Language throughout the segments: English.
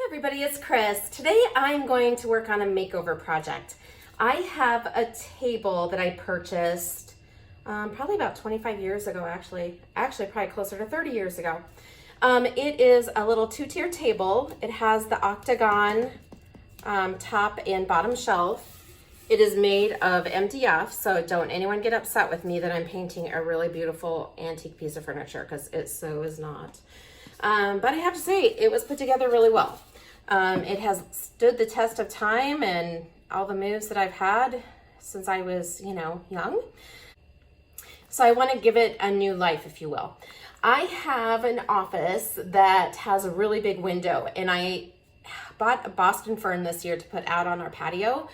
Everybody, it's Chris. Today I'm going to work on a makeover project. I have a table that I purchased probably about 25 years ago, actually probably closer to 30 years ago. It is a little two-tier table. It has the octagon top and bottom shelf. It is made of MDF, so don't anyone get upset with me that I'm painting a really beautiful antique piece of furniture, because it so is not. But I have to say, it was put together really well. It has stood the test of time and all the moves that I've had since I was, young. So I want to give it a new life, if you will. I have an office that has a really big window, and I bought a Boston fern this year to put out on our patio,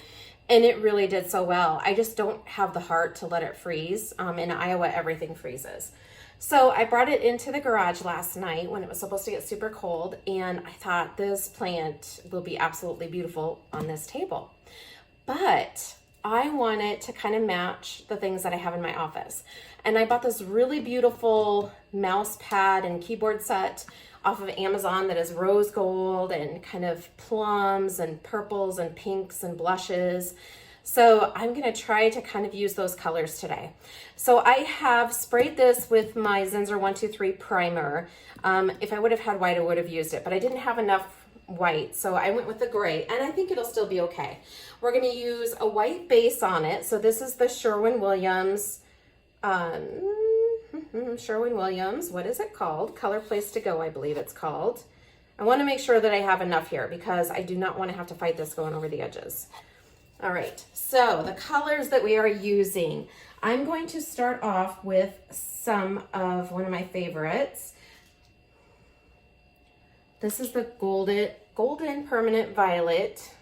and it really did so well. I just don't have the heart to let it freeze. In Iowa, everything freezes. So I brought it into the garage last night when it was supposed to get super cold, and I thought this plant will be absolutely beautiful on this table. But I want it to kind of match the things that I have in my office. And I bought this really beautiful mouse pad and keyboard set off of Amazon that is rose gold and kind of plums and purples and pinks and blushes. So I'm gonna try to kind of use those colors today. So I have sprayed this with my Zinsser 123 primer. If I would have had white, I would have used it, but I didn't have enough white, so I went with the gray, and I think it'll still be okay. We're gonna use a white base on it. So this is the Sherwin-Williams, what is it called? Color Place to Go, I believe it's called. I wanna make sure that I have enough here because I do not wanna have to fight this going over the edges. All right, so the colors that we are using, I'm going to start off with some of one of my favorites. This is the golden permanent violet,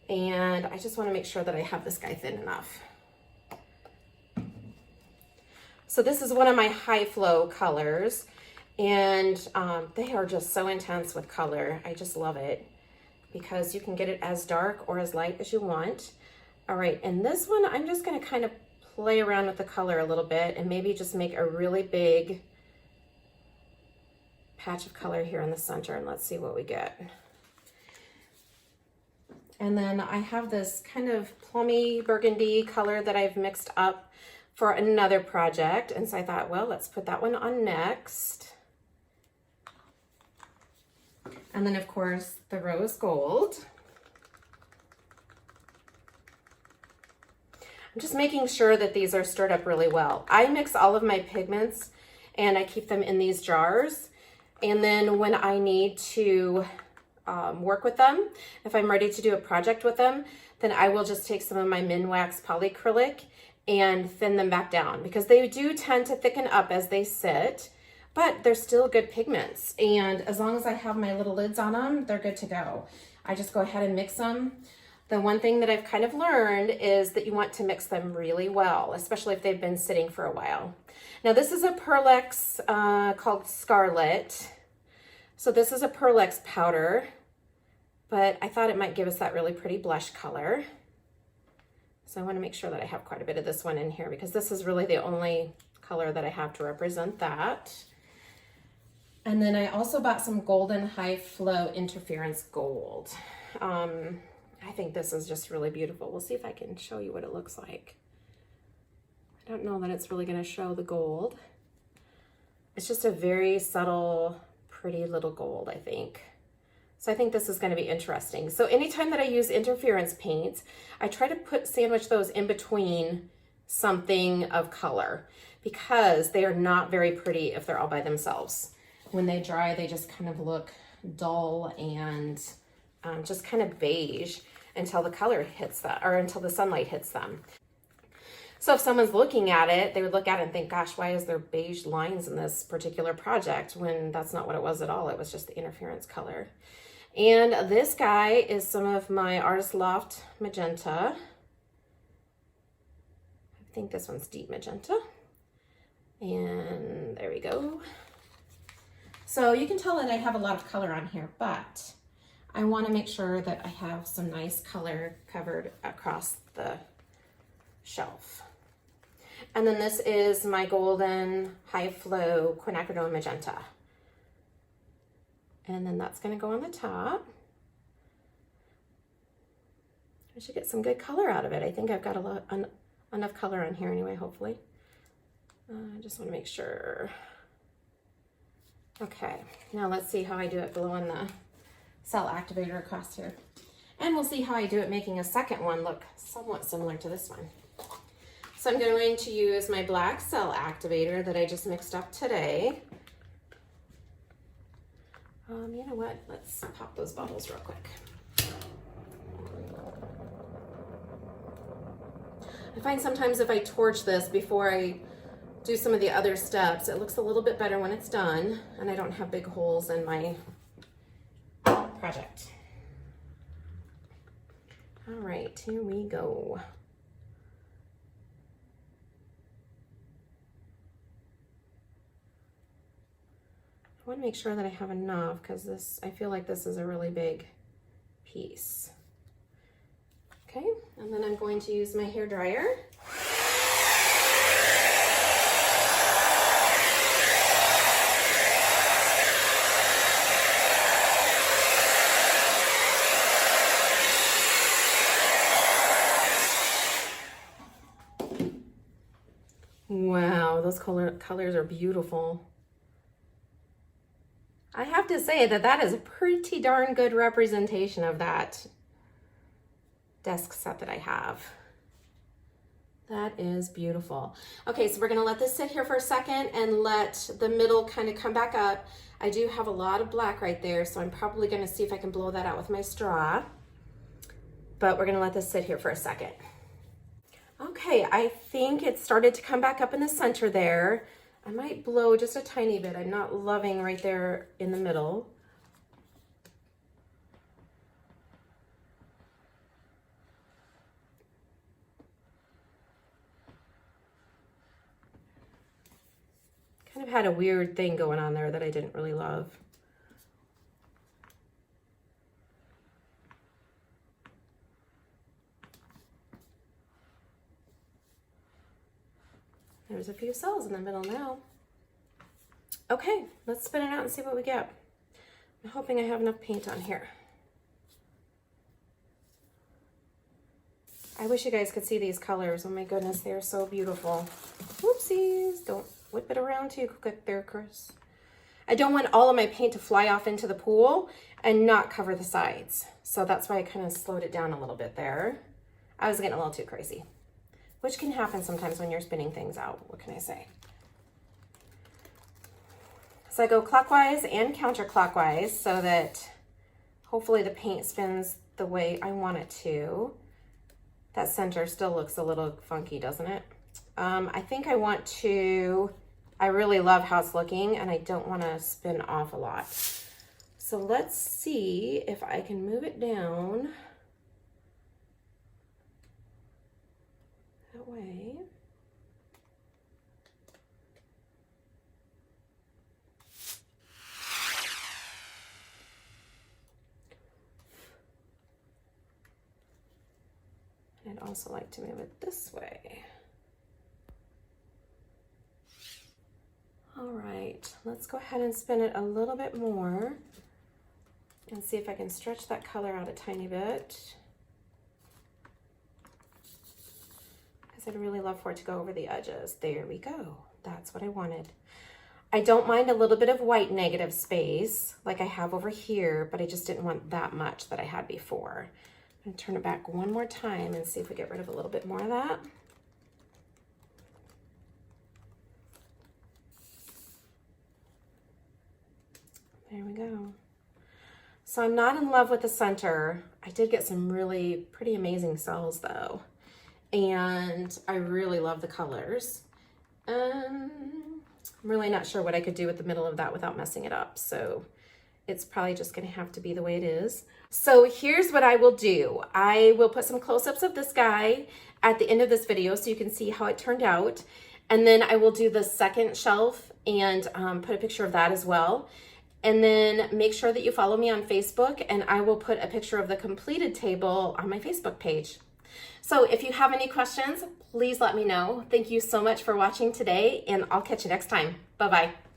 and I just want to make sure that I have this guy thin enough. So this is one of my high flow colors, and they are just so intense with color. I just love it, because you can get it as dark or as light as you want. All right, and this one, I'm just gonna kind of play around with the color a little bit and maybe just make a really big patch of color here in the center, and let's see what we get. And then I have this kind of plummy burgundy color that I've mixed up for another project, and so I thought, well, let's put that one on next. And then, of course, the rose gold. I'm just making sure that these are stirred up really well. I mix all of my pigments and I keep them in these jars. And then when I need to work with them, if I'm ready to do a project with them, then I will just take some of my Minwax polyacrylic and thin them back down, because they do tend to thicken up as they sit, but they're still good pigments. And as long as I have my little lids on them, they're good to go. I just go ahead and mix them. The one thing that I've kind of learned is that you want to mix them really well, especially if they've been sitting for a while. Now this is a Pearlex called Scarlet. So this is a Pearlex powder, but I thought it might give us that really pretty blush color. So I want to make sure that I have quite a bit of this one in here, because this is really the only color that I have to represent that. And then I also bought some golden high flow interference gold. I think this is just really beautiful. We'll see if I can show you what it looks like. I don't know that it's really going to show the gold. It's just a very subtle, pretty little gold, I think. So I think this is going to be interesting. So anytime that I use interference paints, I try to sandwich those in between something of color, because they are not very pretty if they're all by themselves. When they dry, they just kind of look dull and just kind of beige until the color hits that, or until the sunlight hits them. So if someone's looking at it, they would look at it and think, gosh, why is there beige lines in this particular project? When that's not what it was at all. It was just the interference color. And this guy is some of my Artist Loft magenta. I think this one's deep magenta. And there we go. So you can tell that I have a lot of color on here, but I want to make sure that I have some nice color covered across the shelf. And then this is my golden high flow quinacridone magenta. And then that's gonna go on the top. I should get some good color out of it. I think I've got enough color on here anyway, hopefully. I just wanna make sure. Okay, now let's see how I do it blowing the cell activator across here. And we'll see how I do it making a second one look somewhat similar to this one. So I'm going to use my black cell activator that I just mixed up today. You know what? Let's pop those bubbles real quick. I find sometimes if I torch this before I do some of the other steps, it looks a little bit better when it's done and I don't have big holes in my project. All right, here we go. I want to make sure that I have enough because I feel like this is a really big piece. Okay, and then I'm going to use my hair dryer. Wow, those colors are beautiful. I have to say that is a pretty darn good representation of that desk set that I have. That is beautiful. Okay, so we're gonna let this sit here for a second and let the middle kind of come back up. I do have a lot of black right there, so I'm probably gonna see if I can blow that out with my straw. But we're gonna let this sit here for a second. Okay, I think it started to come back up in the center there. I might blow just a tiny bit. I'm not loving right there in the middle. Kind of had a weird thing going on there that I didn't really love. There's a few cells in the middle now. Okay, let's spin it out and see what we get. I'm hoping I have enough paint on here. I wish you guys could see these colors. Oh my goodness, they're so beautiful. Whoopsies, don't whip it around too quick there, Chris. I don't want all of my paint to fly off into the pool and not cover the sides. So that's why I kind of slowed it down a little bit there. I was getting a little too crazy, which can happen sometimes when you're spinning things out. What can I say? So I go clockwise and counterclockwise so that hopefully the paint spins the way I want it to. That center still looks a little funky, doesn't it? I think I want to, I really love how it's looking and I don't want to spin off a lot. So let's see if I can move it down that way. I'd also like to move it this way. All right, let's go ahead and spin it a little bit more and see if I can stretch that color out a tiny bit. Because I'd really love for it to go over the edges. There we go. That's what I wanted. I don't mind a little bit of white negative space like I have over here, but I just didn't want that much that I had before. I'm gonna turn it back one more time and see if we get rid of a little bit more of that. There we go. So I'm not in love with the center. I did get some really pretty amazing cells though. And I really love the colors. I'm really not sure what I could do with the middle of that without messing it up. So it's probably just gonna have to be the way it is. So here's what I will do. I will put some close-ups of this guy at the end of this video so you can see how it turned out. And then I will do the second shelf and put a picture of that as well. And then make sure that you follow me on Facebook and I will put a picture of the completed table on my Facebook page. So if you have any questions, please let me know. Thank you so much for watching today and I'll catch you next time. Bye-bye.